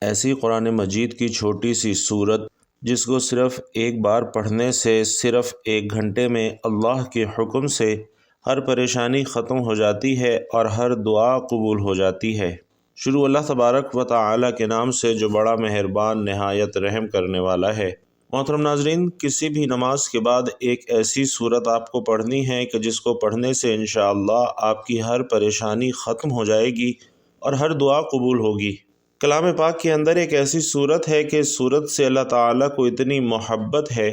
ایسی قرآن مجید کی چھوٹی سی صورت جس کو صرف ایک بار پڑھنے سے صرف 1 گھنٹے میں اللہ کے حکم سے ہر پریشانی ختم ہو جاتی ہے اور ہر دعا قبول ہو جاتی ہے۔ شروع اللہ تبارک و تعالی کے نام سے جو بڑا مہربان نہایت رحم کرنے والا ہے۔ محترم ناظرین، کسی بھی نماز کے بعد ایک ایسی صورت آپ کو پڑھنی ہے کہ جس کو پڑھنے سے انشاءاللہ آپ کی ہر پریشانی ختم ہو جائے گی اور ہر دعا قبول ہوگی۔ کلام پاک کے اندر ایک ایسی صورت ہے کہ صورت سے اللہ تعالیٰ کو اتنی محبت ہے،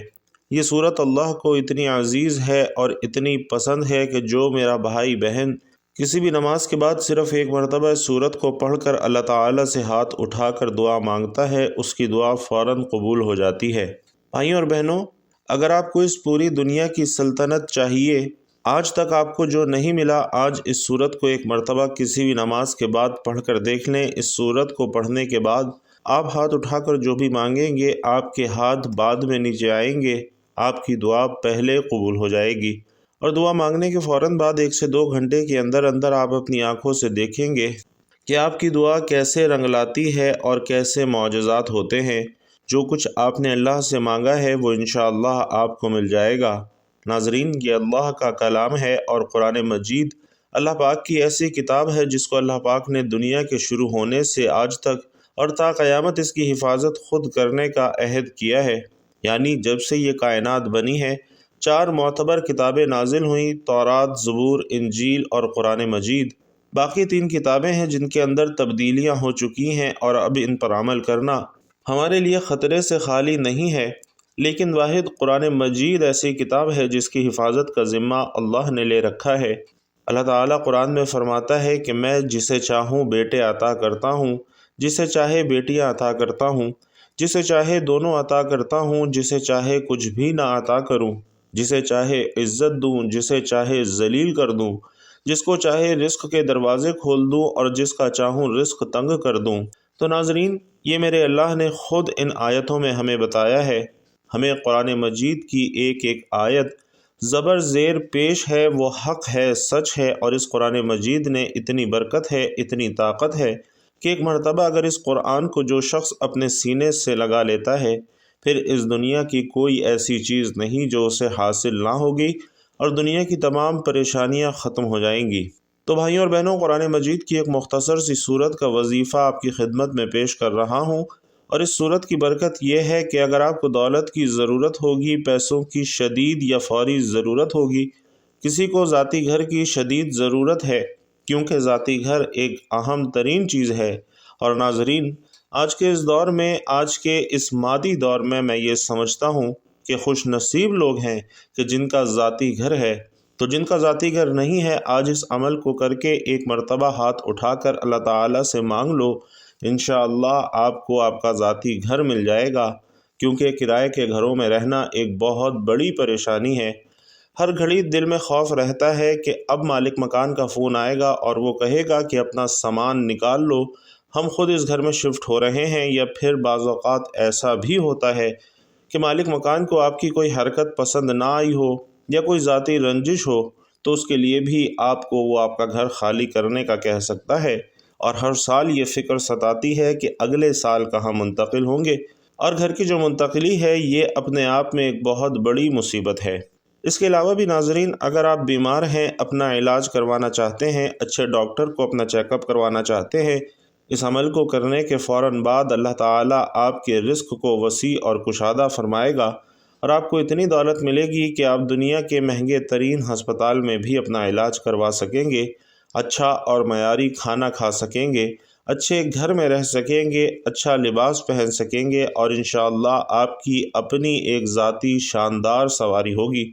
یہ صورت اللہ کو اتنی عزیز ہے اور اتنی پسند ہے کہ جو میرا بھائی بہن کسی بھی نماز کے بعد صرف ایک مرتبہ اس صورت کو پڑھ کر اللہ تعالیٰ سے ہاتھ اٹھا کر دعا مانگتا ہے، اس کی دعا فوراً قبول ہو جاتی ہے۔ بھائیوں اور بہنوں، اگر آپ کو اس پوری دنیا کی سلطنت چاہیے، آج تک آپ کو جو نہیں ملا، آج اس صورت کو ایک مرتبہ کسی بھی نماز کے بعد پڑھ کر دیکھ لیں۔ اس صورت کو پڑھنے کے بعد آپ ہاتھ اٹھا کر جو بھی مانگیں گے، آپ کے ہاتھ بعد میں نیچے آئیں گے، آپ کی دعا پہلے قبول ہو جائے گی، اور دعا مانگنے کے فوراً بعد 1 سے 2 گھنٹے کے اندر اندر آپ اپنی آنکھوں سے دیکھیں گے کہ آپ کی دعا کیسے رنگ لاتی ہے اور کیسے معجزات ہوتے ہیں۔ جو کچھ آپ نے اللہ سے مانگا ہے وہ انشاءاللہ آپ کو مل جائے گا۔ ناظرین، یہ اللہ کا کلام ہے اور قرآن مجید اللہ پاک کی ایسی کتاب ہے جس کو اللہ پاک نے دنیا کے شروع ہونے سے آج تک اور تا قیامت اس کی حفاظت خود کرنے کا عہد کیا ہے۔ یعنی جب سے یہ کائنات بنی ہے 4 معتبر کتابیں نازل ہوئیں، تورات، زبور، انجیل اور قرآن مجید۔ باقی 3 کتابیں ہیں جن کے اندر تبدیلیاں ہو چکی ہیں اور اب ان پر عمل کرنا ہمارے لیے خطرے سے خالی نہیں ہے، لیکن واحد قرآن مجید ایسی کتاب ہے جس کی حفاظت کا ذمہ اللہ نے لے رکھا ہے۔ اللہ تعالیٰ قرآن میں فرماتا ہے کہ میں جسے چاہوں بیٹے عطا کرتا ہوں، جسے چاہے بیٹیاں عطا کرتا ہوں، جسے چاہے دونوں عطا کرتا ہوں، جسے چاہے کچھ بھی نہ عطا کروں، جسے چاہے عزت دوں، جسے چاہے ذلیل کر دوں، جس کو چاہے رزق کے دروازے کھول دوں اور جس کا چاہوں رزق تنگ کر دوں۔ تو ناظرین، یہ میرے اللہ نے خود ان آیتوں میں ہمیں بتایا ہے۔ ہمیں قرآن مجید کی ایک ایک آیت زبر زیر پیش ہے، وہ حق ہے، سچ ہے، اور اس قرآن مجید نے اتنی برکت ہے، اتنی طاقت ہے کہ ایک مرتبہ اگر اس قرآن کو جو شخص اپنے سینے سے لگا لیتا ہے، پھر اس دنیا کی کوئی ایسی چیز نہیں جو اسے حاصل نہ ہوگی اور دنیا کی تمام پریشانیاں ختم ہو جائیں گی۔ تو بھائیوں اور بہنوں، قرآن مجید کی ایک مختصر سی صورت کا وظیفہ آپ کی خدمت میں پیش کر رہا ہوں، اور اس صورت کی برکت یہ ہے کہ اگر آپ کو دولت کی ضرورت ہوگی، پیسوں کی شدید یا فوری ضرورت ہوگی، کسی کو ذاتی گھر کی شدید ضرورت ہے، کیونکہ ذاتی گھر ایک اہم ترین چیز ہے۔ اور ناظرین، آج کے اس دور میں، آج کے اس مادی دور میں یہ سمجھتا ہوں کہ خوش نصیب لوگ ہیں کہ جن کا ذاتی گھر ہے۔ تو جن کا ذاتی گھر نہیں ہے، آج اس عمل کو کر کے ایک مرتبہ ہاتھ اٹھا کر اللہ تعالیٰ سے مانگ لو، انشاءاللہ آپ کو آپ کا ذاتی گھر مل جائے گا، کیونکہ کرائے کے گھروں میں رہنا ایک بہت بڑی پریشانی ہے۔ ہر گھڑی دل میں خوف رہتا ہے کہ اب مالک مکان کا فون آئے گا اور وہ کہے گا کہ اپنا سامان نکال لو، ہم خود اس گھر میں شفٹ ہو رہے ہیں۔ یا پھر بعض اوقات ایسا بھی ہوتا ہے کہ مالک مکان کو آپ کی کوئی حرکت پسند نہ آئی ہو یا کوئی ذاتی رنجش ہو، تو اس کے لیے بھی آپ کو وہ آپ کا گھر خالی کرنے کا کہہ سکتا ہے، اور ہر سال یہ فکر ستاتی ہے کہ اگلے سال کہاں منتقل ہوں گے، اور گھر کی جو منتقلی ہے یہ اپنے آپ میں ایک بہت بڑی مصیبت ہے۔ اس کے علاوہ بھی ناظرین، اگر آپ بیمار ہیں، اپنا علاج کروانا چاہتے ہیں، اچھے ڈاکٹر کو اپنا چیک اپ کروانا چاہتے ہیں، اس عمل کو کرنے کے فوراً بعد اللہ تعالیٰ آپ کے رزق کو وسیع اور کشادہ فرمائے گا، اور آپ کو اتنی دولت ملے گی کہ آپ دنیا کے مہنگے ترین ہسپتال میں بھی اپنا علاج کروا سکیں گے، اچھا اور معیاری کھانا کھا سکیں گے، اچھے گھر میں رہ سکیں گے، اچھا لباس پہن سکیں گے، اور انشاءاللہ آپ کی اپنی ایک ذاتی شاندار سواری ہوگی۔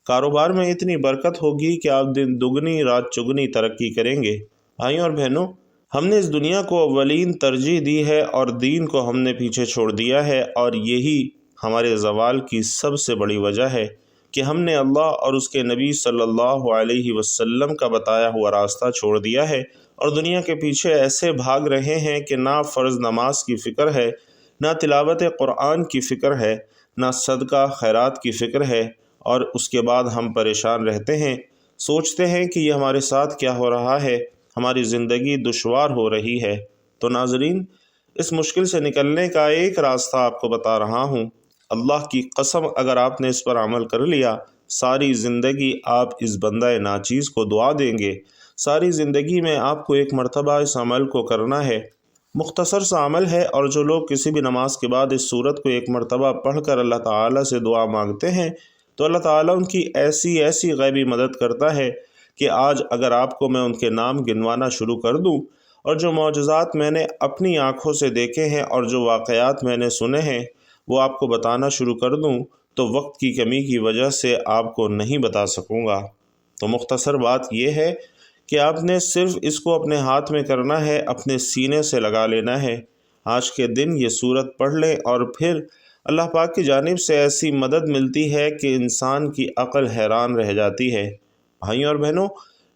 کاروبار میں اتنی برکت ہوگی کہ آپ دن دگنی رات چگنی ترقی کریں گے۔ بھائیوں اور بہنوں، ہم نے اس دنیا کو اولین ترجیح دی ہے اور دین کو ہم نے پیچھے چھوڑ دیا ہے، اور یہی ہمارے زوال کی سب سے بڑی وجہ ہے کہ ہم نے اللہ اور اس کے نبی صلی اللہ علیہ وسلم کا بتایا ہوا راستہ چھوڑ دیا ہے، اور دنیا کے پیچھے ایسے بھاگ رہے ہیں کہ نہ فرض نماز کی فکر ہے، نہ تلاوت قرآن کی فکر ہے، نہ صدقہ خیرات کی فکر ہے، اور اس کے بعد ہم پریشان رہتے ہیں، سوچتے ہیں کہ یہ ہمارے ساتھ کیا ہو رہا ہے، ہماری زندگی دشوار ہو رہی ہے۔ تو ناظرین، اس مشکل سے نکلنے کا ایک راستہ آپ کو بتا رہا ہوں۔ اللہ کی قسم اگر آپ نے اس پر عمل کر لیا، ساری زندگی آپ اس بندہ ناچیز کو دعا دیں گے۔ ساری زندگی میں آپ کو ایک مرتبہ اس عمل کو کرنا ہے۔ مختصر سا عمل ہے، اور جو لوگ کسی بھی نماز کے بعد اس سورت کو ایک مرتبہ پڑھ کر اللہ تعالیٰ سے دعا مانگتے ہیں تو اللہ تعالیٰ ان کی ایسی غیبی مدد کرتا ہے کہ آج اگر آپ کو میں ان کے نام گنوانا شروع کر دوں، اور جو معجزات میں نے اپنی آنکھوں سے دیکھے ہیں اور جو واقعات میں نے سنے ہیں وہ آپ کو بتانا شروع کر دوں تو وقت کی کمی کی وجہ سے آپ کو نہیں بتا سکوں گا۔ تو مختصر بات یہ ہے کہ آپ نے صرف اس کو اپنے ہاتھ میں کرنا ہے، اپنے سینے سے لگا لینا ہے۔ آج کے دن یہ سورت پڑھ لیں اور پھر اللہ پاک کی جانب سے ایسی مدد ملتی ہے کہ انسان کی عقل حیران رہ جاتی ہے۔ بھائیوں اور بہنوں،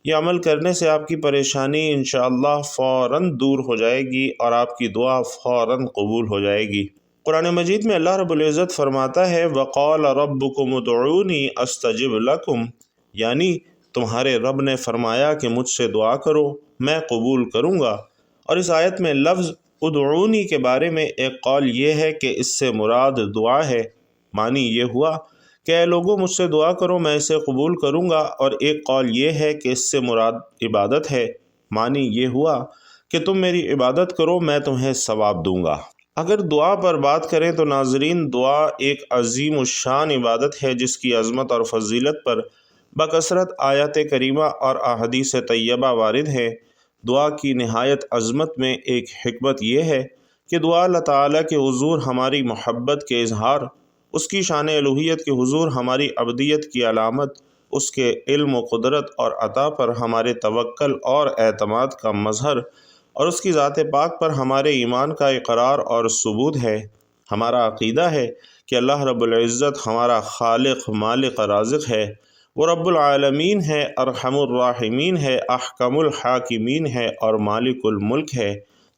یہ عمل کرنے سے آپ کی پریشانی انشاءاللہ فوراً دور ہو جائے گی اور آپ کی دعا فوراً قبول ہو جائے گی۔ قرآن مجید میں اللہ رب العزت فرماتا ہے وَقَالَ رَبُّكُمُ ادْعُونِي أَسْتَجِبْ لَكُمْ، یعنی تمہارے رب نے فرمایا کہ مجھ سے دعا کرو میں قبول کروں گا۔ اور اس آیت میں لفظ ادعونی کے بارے میں ایک قول یہ ہے کہ اس سے مراد دعا ہے۔ معنی یہ ہوا کہ اے لوگوں مجھ سے دعا کرو میں اسے قبول کروں گا، اور ایک قول یہ ہے کہ اس سے مراد عبادت ہے۔ معنی یہ ہوا کہ تم میری عبادت کرو میں تمہیں ثواب دوں گا۔ اگر دعا پر بات کریں تو ناظرین، دعا ایک عظیم الشان عبادت ہے جس کی عظمت اور فضیلت پر بکثرت آیات کریمہ اور احادیث طیبہ وارد ہیں۔ دعا کی نہایت عظمت میں ایک حکمت یہ ہے کہ دعا اللہ تعالیٰ کے حضور ہماری محبت کے اظہار، اس کی شان الوہیت کے حضور ہماری عبدیت کی علامت، اس کے علم و قدرت اور عطا پر ہمارے توکل اور اعتماد کا مظہر، اور اس کی ذات پاک پر ہمارے ایمان کا اقرار اور ثبوت ہے۔ ہمارا عقیدہ ہے کہ اللہ رب العزت ہمارا خالق، مالک، رازق ہے، وہ رب العالمین ہے، ارحم الراحمین ہے، احکم الحاکمین ہے اور مالک الملک ہے۔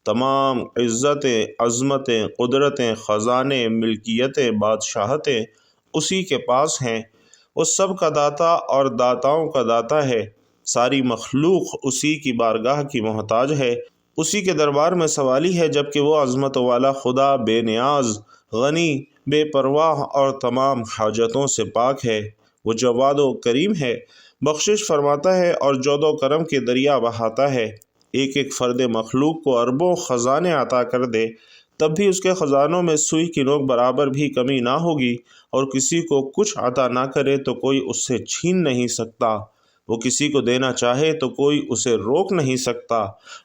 تمام عزتیں، عظمتیں، قدرتیں، خزانے، ملکیتیں، بادشاہتیں اسی کے پاس ہیں۔ وہ سب کا داتا اور داتاؤں کا داتا ہے۔ ساری مخلوق اسی کی بارگاہ کی محتاج ہے، اسی کے دربار میں سوالی ہے، جبکہ وہ عظمت والا خدا بے نیاز، غنی، بے پرواہ اور تمام حاجتوں سے پاک ہے۔ وہ جواد و کریم ہے، بخشش فرماتا ہے اور جود و کرم کے دریا بہاتا ہے۔ ایک ایک فرد مخلوق کو اربوں خزانے عطا کر دے تب بھی اس کے خزانوں میں سوئی کی نوک برابر بھی کمی نہ ہوگی، اور کسی کو کچھ عطا نہ کرے تو کوئی اس سے چھین نہیں سکتا۔ وہ کسی کو دینا چاہے تو کوئی اسے روک نہیں سکتا،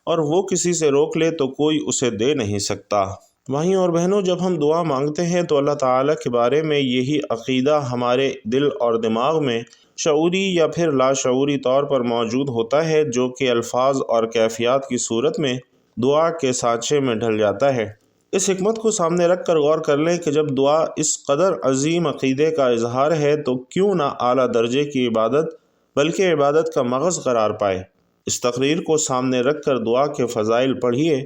اور وہ کسی سے روک لے تو کوئی اسے دے نہیں سکتا۔ بھائیوں اور بہنوں، جب ہم دعا مانگتے ہیں تو اللہ تعالیٰ کے بارے میں یہی عقیدہ ہمارے دل اور دماغ میں شعوری یا پھر لاشعوری طور پر موجود ہوتا ہے، جو کہ الفاظ اور کیفیات کی صورت میں دعا کے سانچے میں ڈھل جاتا ہے۔ اس حکمت کو سامنے رکھ کر غور کر لیں کہ جب دعا اس قدر عظیم عقیدے کا اظہار ہے تو کیوں نہ اعلیٰ درجے کی عبادت بلکہ عبادت کا مغز قرار پائے۔ اس تقریر کو سامنے رکھ کر دعا کے فضائل پڑھیے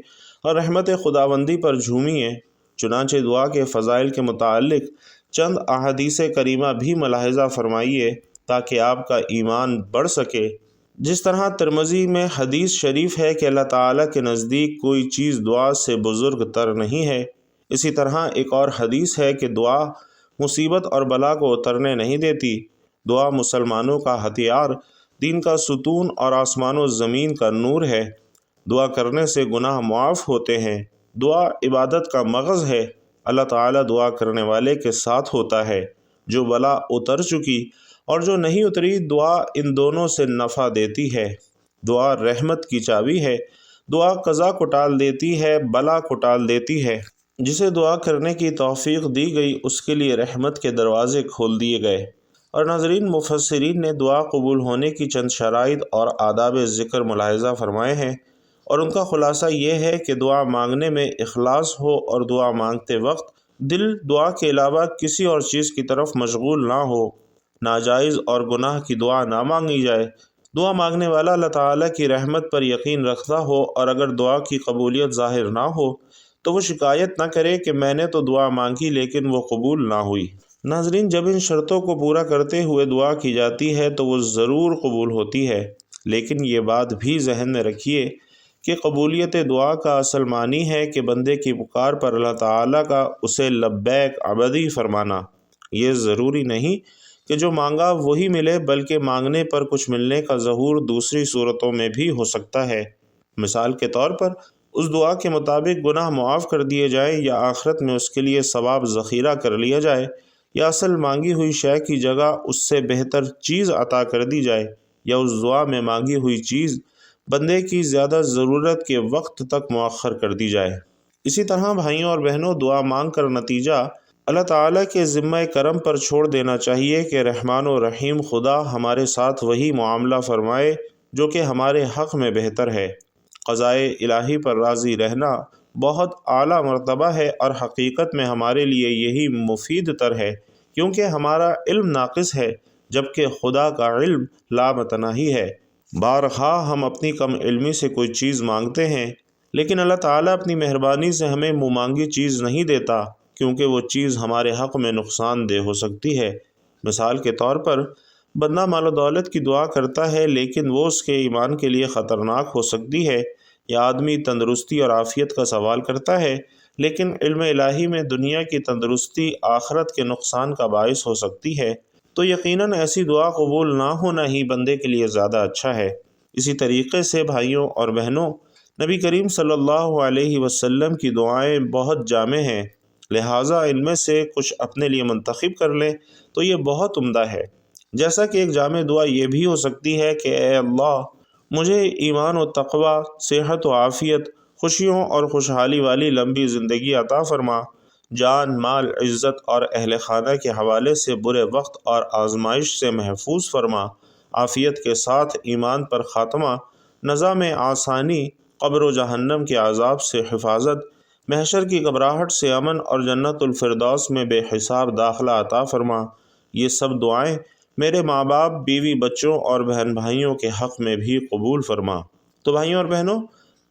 اور رحمت خداوندی پر جھومیے۔ چنانچہ دعا کے فضائل کے متعلق چند احادیث کریمہ بھی ملاحظہ فرمائیے تاکہ آپ کا ایمان بڑھ سکے۔ جس طرح ترمذی میں حدیث شریف ہے کہ اللہ تعالیٰ کے نزدیک کوئی چیز دعا سے بزرگ تر نہیں ہے، اسی طرح ایک اور حدیث ہے کہ دعا مصیبت اور بلا کو اترنے نہیں دیتی۔ دعا مسلمانوں کا ہتھیار، دین کا ستون اور آسمان و زمین کا نور ہے۔ دعا کرنے سے گناہ معاف ہوتے ہیں۔ دعا عبادت کا مغز ہے۔ اللہ تعالیٰ دعا کرنے والے کے ساتھ ہوتا ہے۔ جو بلا اتر چکی اور جو نہیں اتری، دعا ان دونوں سے نفع دیتی ہے۔ دعا رحمت کی چابی ہے۔ دعا قضا کو ٹال دیتی ہے، بلا کو ٹال دیتی ہے۔ جسے دعا کرنے کی توفیق دی گئی اس کے لیے رحمت کے دروازے کھول دیے گئے۔ اور ناظرین، مفسرین نے دعا قبول ہونے کی چند شرائط اور آداب ذکر ملاحظہ فرمائے ہیں، اور ان کا خلاصہ یہ ہے کہ دعا مانگنے میں اخلاص ہو اور دعا مانگتے وقت دل دعا کے علاوہ کسی اور چیز کی طرف مشغول نہ ہو۔ ناجائز اور گناہ کی دعا نہ مانگی جائے۔ دعا مانگنے والا اللہ تعالیٰ کی رحمت پر یقین رکھتا ہو، اور اگر دعا کی قبولیت ظاہر نہ ہو تو وہ شکایت نہ کرے کہ میں نے تو دعا مانگی لیکن وہ قبول نہ ہوئی۔ ناظرین، جب ان شرطوں کو پورا کرتے ہوئے دعا کی جاتی ہے تو وہ ضرور قبول ہوتی ہے، لیکن یہ بات بھی ذہن میں رکھیے کہ قبولیت دعا کا اصل معنی ہے کہ بندے کی پکار پر اللہ تعالیٰ کا اسے لبیک ابدی فرمانا۔ یہ ضروری نہیں کہ جو مانگا وہی ملے، بلکہ مانگنے پر کچھ ملنے کا ظہور دوسری صورتوں میں بھی ہو سکتا ہے۔ مثال کے طور پر اس دعا کے مطابق گناہ معاف کر دیے جائیں، یا آخرت میں اس کے لیے ثواب ذخیرہ کر لیا جائے، یا اصل مانگی ہوئی شے کی جگہ اس سے بہتر چیز عطا کر دی جائے، یا اس دعا میں مانگی ہوئی چیز بندے کی زیادہ ضرورت کے وقت تک مؤخر کر دی جائے۔ اسی طرح بھائیوں اور بہنوں، دعا مانگ کر نتیجہ اللہ تعالیٰ کے ذمہ کرم پر چھوڑ دینا چاہیے کہ رحمان و رحیم خدا ہمارے ساتھ وہی معاملہ فرمائے جو کہ ہمارے حق میں بہتر ہے۔ قضائے الہی پر راضی رہنا بہت اعلیٰ مرتبہ ہے، اور حقیقت میں ہمارے لیے یہی مفید تر ہے، کیونکہ ہمارا علم ناقص ہے جبکہ خدا کا علم لامتناہی ہے۔ بارخواہ ہم اپنی کم علمی سے کوئی چیز مانگتے ہیں، لیکن اللہ تعالیٰ اپنی مہربانی سے ہمیں منہ مانگی چیز نہیں دیتا، کیونکہ وہ چیز ہمارے حق میں نقصان دہ ہو سکتی ہے۔ مثال کے طور پر بندہ مال و دولت کی دعا کرتا ہے، لیکن وہ اس کے ایمان کے لیے خطرناک ہو سکتی ہے، یا آدمی تندرستی اور عافیت کا سوال کرتا ہے، لیکن علم الہی میں دنیا کی تندرستی آخرت کے نقصان کا باعث ہو سکتی ہے، تو یقیناً ایسی دعا قبول نہ ہونا ہی بندے کے لیے زیادہ اچھا ہے۔ اسی طریقے سے بھائیوں اور بہنوں، نبی کریم صلی اللہ علیہ وسلم کی دعائیں بہت جامع ہیں، لہٰذا ان میں سے کچھ اپنے لیے منتخب کر لیں تو یہ بہت عمدہ ہے۔ جیسا کہ ایک جامع دعا یہ بھی ہو سکتی ہے کہ اے اللہ، مجھے ایمان و تقوی، صحت و عافیت، خوشیوں اور خوشحالی والی لمبی زندگی عطا فرما، جان، مال، عزت اور اہل خانہ کے حوالے سے برے وقت اور آزمائش سے محفوظ فرما، عافیت کے ساتھ ایمان پر خاتمہ، نظام آسانی، قبر و جہنم کے عذاب سے حفاظت، محشر کی گھبراہٹ سے امن اور جنت الفردوس میں بے حساب داخلہ عطا فرما۔ یہ سب دعائیں میرے ماں باپ، بیوی، بچوں اور بہن بھائیوں کے حق میں بھی قبول فرما۔ تو بھائیوں اور بہنوں،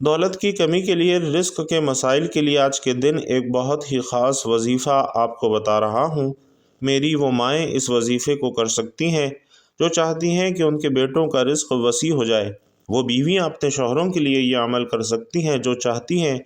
دولت کی کمی کے لیے، رزق کے مسائل کے لیے آج کے دن ایک بہت ہی خاص وظیفہ آپ کو بتا رہا ہوں۔ میری وہ مائیں اس وظیفے کو کر سکتی ہیں جو چاہتی ہیں کہ ان کے بیٹوں کا رزق وسیع ہو جائے۔ وہ بیویاں اپنے شوہروں کے لیے یہ عمل کر سکتی ہیں جو چاہتی ہیں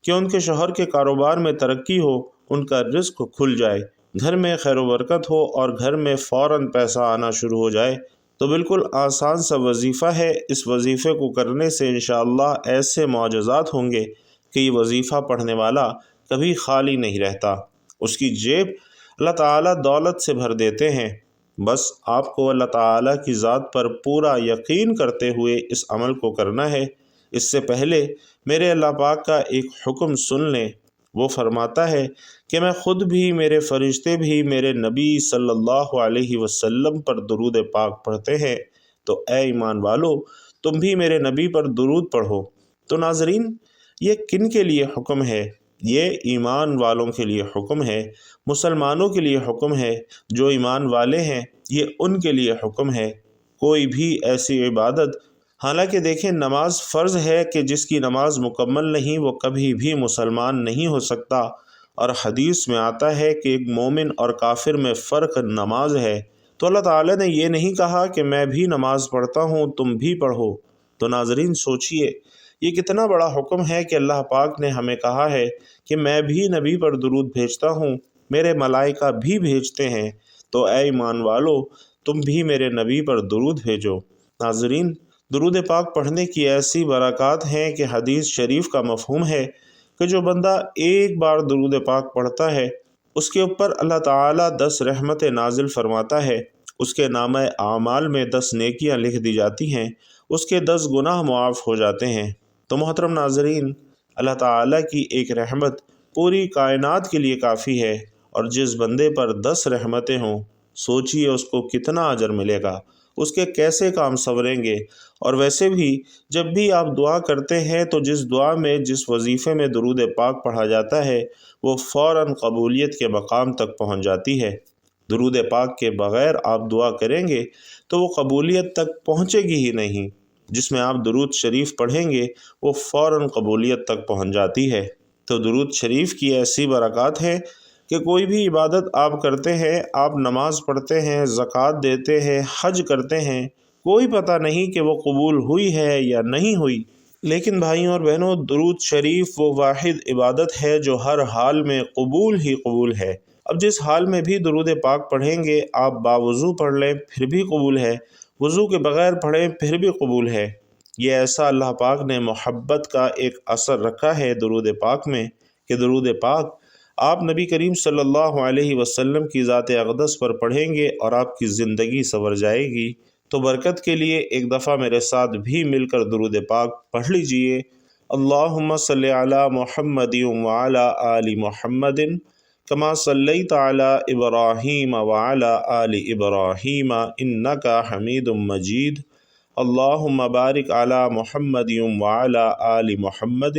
کہ ان کے شوہر کے کاروبار میں ترقی ہو، ان کا رزق کھل جائے، گھر میں خیر و برکت ہو اور گھر میں فوراً پیسہ آنا شروع ہو جائے۔ تو بالکل آسان سا وظیفہ ہے۔ اس وظیفے کو کرنے سے انشاءاللہ ایسے معجزات ہوں گے کہ یہ وظیفہ پڑھنے والا کبھی خالی نہیں رہتا، اس کی جیب اللہ تعالیٰ دولت سے بھر دیتے ہیں۔ بس آپ کو اللہ تعالیٰ کی ذات پر پورا یقین کرتے ہوئے اس عمل کو کرنا ہے۔ اس سے پہلے میرے اللہ پاک کا ایک حکم سن لیں۔ وہ فرماتا ہے کہ میں خود بھی، میرے فرشتے بھی میرے نبی صلی اللہ علیہ وسلم پر درود پاک پڑھتے ہیں، تو اے ایمان والو، تم بھی میرے نبی پر درود پڑھو۔ تو ناظرین، یہ کن کے لیے حکم ہے؟ یہ ایمان والوں کے لیے حکم ہے، مسلمانوں کے لیے حکم ہے، جو ایمان والے ہیں، یہ ان کے لیے حکم ہے۔ کوئی بھی ایسی عبادت، حالانکہ دیکھیں نماز فرض ہے کہ جس کی نماز مکمل نہیں وہ کبھی بھی مسلمان نہیں ہو سکتا، اور حدیث میں آتا ہے کہ ایک مومن اور کافر میں فرق نماز ہے۔ تو اللہ تعالیٰ نے یہ نہیں کہا کہ میں بھی نماز پڑھتا ہوں تم بھی پڑھو۔ تو ناظرین سوچئے، یہ کتنا بڑا حکم ہے کہ اللہ پاک نے ہمیں کہا ہے کہ میں بھی نبی پر درود بھیجتا ہوں، میرے ملائکہ بھی بھیجتے ہیں، تو اے ایمان والو، تم بھی میرے نبی پر درود بھیجو۔ ناظرین، درود پاک پڑھنے کی ایسی برکات ہیں کہ حدیث شریف کا مفہوم ہے کہ جو بندہ ایک بار درود پاک پڑھتا ہے، اس کے اوپر اللہ تعالیٰ 10 رحمتیں نازل فرماتا ہے، اس کے نامہ اعمال میں 10 نیکیاں لکھ دی جاتی ہیں، اس کے 10 گناہ معاف ہو جاتے ہیں۔ تو محترم ناظرین، اللہ تعالیٰ کی ایک رحمت پوری کائنات کے لیے کافی ہے، اور جس بندے پر 10 رحمتیں ہوں، سوچئے اس کو کتنا اجر ملے گا، اس کے کیسے کام سنوریں گے۔ اور ویسے بھی جب بھی آپ دعا کرتے ہیں تو جس دعا میں، جس وظیفے میں درود پاک پڑھا جاتا ہے، وہ فوراً قبولیت کے مقام تک پہنچ جاتی ہے۔ درود پاک کے بغیر آپ دعا کریں گے تو وہ قبولیت تک پہنچے گی ہی نہیں۔ جس میں آپ درود شریف پڑھیں گے وہ فوراً قبولیت تک پہنچ جاتی ہے۔ تو درود شریف کی ایسی برکات ہیں کہ کوئی بھی عبادت آپ کرتے ہیں، آپ نماز پڑھتے ہیں، زکوٰۃ دیتے ہیں، حج کرتے ہیں، کوئی پتہ نہیں کہ وہ قبول ہوئی ہے یا نہیں ہوئی، لیکن بھائیوں اور بہنوں، درود شریف وہ واحد عبادت ہے جو ہر حال میں قبول ہی قبول ہے۔ اب جس حال میں بھی درود پاک پڑھیں گے، آپ باوضو پڑھ لیں پھر بھی قبول ہے، وضو کے بغیر پڑھیں پھر بھی قبول ہے۔ یہ ایسا اللہ پاک نے محبت کا ایک اثر رکھا ہے درود پاک میں کہ درود پاک آپ نبی کریم صلی اللہ علیہ وسلم کی ذات اقدس پر پڑھیں گے اور آپ کی زندگی سنور جائے گی۔ تو برکت کے لیے ایک دفعہ میرے ساتھ بھی مل کر درود پاک پڑھ لیجئے۔ اللہم صلی علی محمد وعلی آل محمد کما صلیت علی ابراہیم وعلی آل ابراہیم انک حمید مجید۔ اللہم بارک علی محمد وعلی آل محمد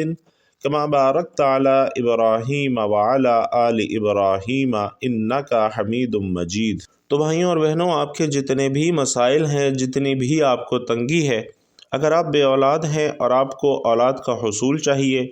کما بارکت علی ابراہیم وعلی آل ابراہیم انک حمید مجید۔ تو بھائیوں اور بہنوں، آپ کے جتنے بھی مسائل ہیں، جتنی بھی آپ کو تنگی ہے، اگر آپ بے اولاد ہیں اور آپ کو اولاد کا حصول چاہیے،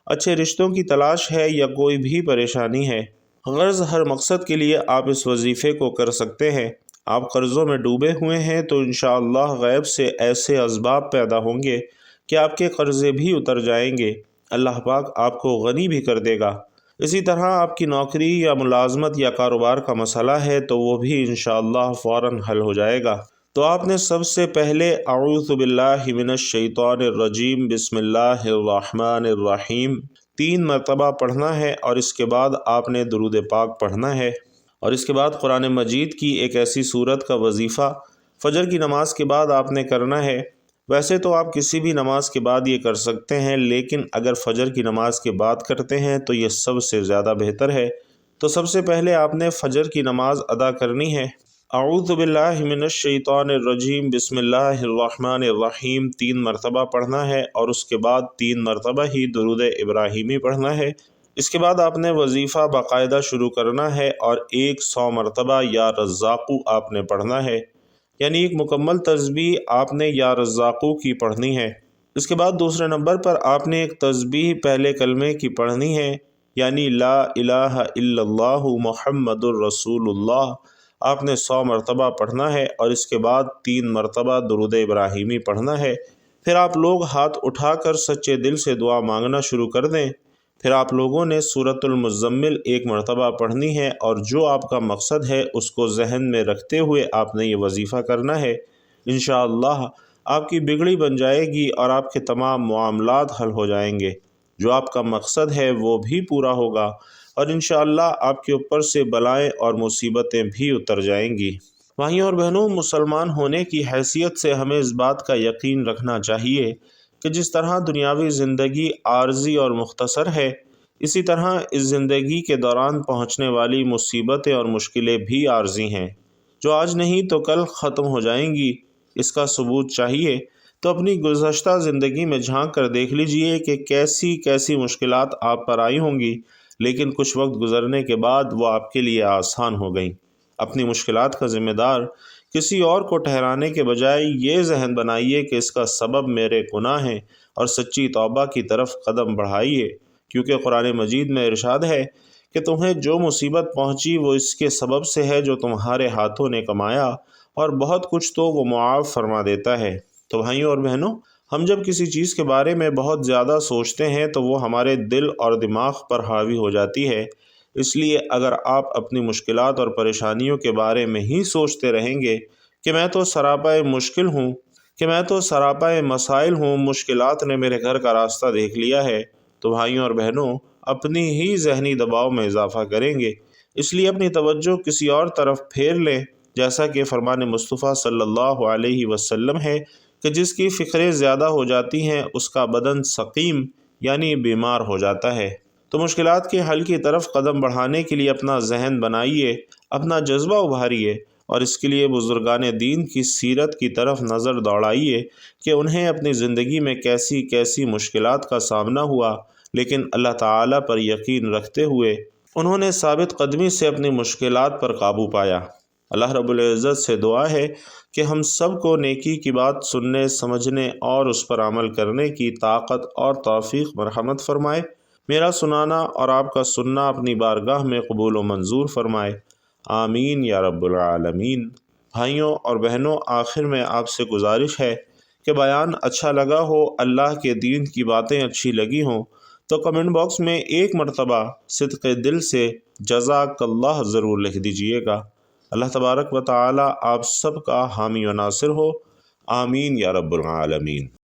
اچھے رشتوں کی تلاش ہے یا کوئی بھی پریشانی ہے، غرض ہر مقصد کے لیے آپ اس وظیفے کو کر سکتے ہیں۔ آپ قرضوں میں ڈوبے ہوئے ہیں تو انشاءاللہ غیب سے ایسے اسباب پیدا ہوں گے کہ آپ کے قرضے بھی اتر جائیں گے، اللہ پاک آپ کو غنی بھی کر دے گا۔ اسی طرح آپ کی نوکری یا ملازمت یا کاروبار کا مسئلہ ہے تو وہ بھی انشاءاللہ فوراً حل ہو جائے گا۔ تو آپ نے سب سے پہلے اعوذ باللہ من الشیطان الرجیم بسم اللہ الرحمن الرحیم 3 مرتبہ پڑھنا ہے، اور اس کے بعد آپ نے درود پاک پڑھنا ہے، اور اس کے بعد قرآن مجید کی ایک ایسی سورت کا وظیفہ فجر کی نماز کے بعد آپ نے کرنا ہے۔ ویسے تو آپ کسی بھی نماز کے بعد یہ کر سکتے ہیں، لیکن اگر فجر کی نماز کے بعد کرتے ہیں تو یہ سب سے زیادہ بہتر ہے۔ تو سب سے پہلے آپ نے فجر کی نماز ادا کرنی ہے۔ اعوذ باللہ من الشیطان الرجیم بسم اللہ الرحمن الرحیم 3 مرتبہ پڑھنا ہے، اور اس کے بعد 3 مرتبہ ہی درود ابراہیمی پڑھنا ہے۔ اس کے بعد آپ نے وظیفہ باقاعدہ شروع کرنا ہے اور 100 مرتبہ یا رزاقو آپ نے پڑھنا ہے، یعنی ایک مکمل تسبیح آپ نے یا رزاقو کی پڑھنی ہے۔ اس کے بعد دوسرے نمبر پر آپ نے ایک تسبیح پہلے کلمے کی پڑھنی ہے، یعنی لا الہ الا اللہ محمد الرسول اللہ آپ نے 100 مرتبہ پڑھنا ہے، اور اس کے بعد 3 مرتبہ درود ابراہیمی پڑھنا ہے۔ پھر آپ لوگ ہاتھ اٹھا کر سچے دل سے دعا مانگنا شروع کر دیں۔ پھر آپ لوگوں نے سورۃ المزمل 1 مرتبہ پڑھنی ہے، اور جو آپ کا مقصد ہے اس کو ذہن میں رکھتے ہوئے آپ نے یہ وظیفہ کرنا ہے۔ انشاءاللہ آپ کی بگڑی بن جائے گی اور آپ کے تمام معاملات حل ہو جائیں گے، جو آپ کا مقصد ہے وہ بھی پورا ہوگا، اور انشاءاللہ آپ کے اوپر سے بلائیں اور مصیبتیں بھی اتر جائیں گی۔ بھائیوں اور بہنوں، مسلمان ہونے کی حیثیت سے ہمیں اس بات کا یقین رکھنا چاہیے کہ جس طرح دنیاوی زندگی عارضی اور مختصر ہے، اسی طرح اس زندگی کے دوران پہنچنے والی مصیبتیں اور مشکلیں بھی عارضی ہیں، جو آج نہیں تو کل ختم ہو جائیں گی۔ اس کا ثبوت چاہیے تو اپنی گزشتہ زندگی میں جھانک کر دیکھ لیجئے کہ کیسی کیسی مشکلات آپ پر آئی ہوں گی، لیکن کچھ وقت گزرنے کے بعد وہ آپ کے لیے آسان ہو گئیں۔ اپنی مشکلات کا ذمہ دار کسی اور کو ٹھہرانے کے بجائے یہ ذہن بنائیے کہ اس کا سبب میرے گناہ ہیں، اور سچی توبہ کی طرف قدم بڑھائیے، کیونکہ قرآن مجید میں ارشاد ہے کہ تمہیں جو مصیبت پہنچی وہ اس کے سبب سے ہے جو تمہارے ہاتھوں نے کمایا، اور بہت کچھ تو وہ معاف فرما دیتا ہے۔ تو بھائیوں اور بہنوں، ہم جب کسی چیز کے بارے میں بہت زیادہ سوچتے ہیں تو وہ ہمارے دل اور دماغ پر حاوی ہو جاتی ہے۔ اس لیے اگر آپ اپنی مشکلات اور پریشانیوں کے بارے میں ہی سوچتے رہیں گے کہ میں تو سراپا مشکل ہوں، کہ میں تو سراپا مسائل ہوں، مشکلات نے میرے گھر کا راستہ دیکھ لیا ہے، تو بھائیوں اور بہنوں اپنی ہی ذہنی دباؤ میں اضافہ کریں گے۔ اس لیے اپنی توجہ کسی اور طرف پھیر لیں، جیسا کہ فرمان مصطفیٰ صلی اللہ علیہ وسلم ہے کہ جس کی فکریں زیادہ ہو جاتی ہیں اس کا بدن سقیم یعنی بیمار ہو جاتا ہے۔ تو مشکلات کے حل کی طرف قدم بڑھانے کے لیے اپنا ذہن بنائیے، اپنا جذبہ ابھاریے، اور اس کے لیے بزرگان دین کی سیرت کی طرف نظر دوڑائیے کہ انہیں اپنی زندگی میں کیسی کیسی مشکلات کا سامنا ہوا، لیکن اللہ تعالیٰ پر یقین رکھتے ہوئے انہوں نے ثابت قدمی سے اپنی مشکلات پر قابو پایا۔ اللہ رب العزت سے دعا ہے کہ ہم سب کو نیکی کی بات سننے، سمجھنے اور اس پر عمل کرنے کی طاقت اور توفیق مرحمت فرمائے۔ میرا سنانا اور آپ کا سننا اپنی بارگاہ میں قبول و منظور فرمائے، آمین یا رب العالمین۔ بھائیوں اور بہنوں، آخر میں آپ سے گزارش ہے کہ بیان اچھا لگا ہو، اللہ کے دین کی باتیں اچھی لگی ہوں تو کمنٹ باکس میں ایک مرتبہ صدق دل سے جزاک اللہ ضرور لکھ دیجئے گا۔ اللہ تبارک و تعالی آپ سب کا حامی و ناصر ہو، آمین یا رب العالمین۔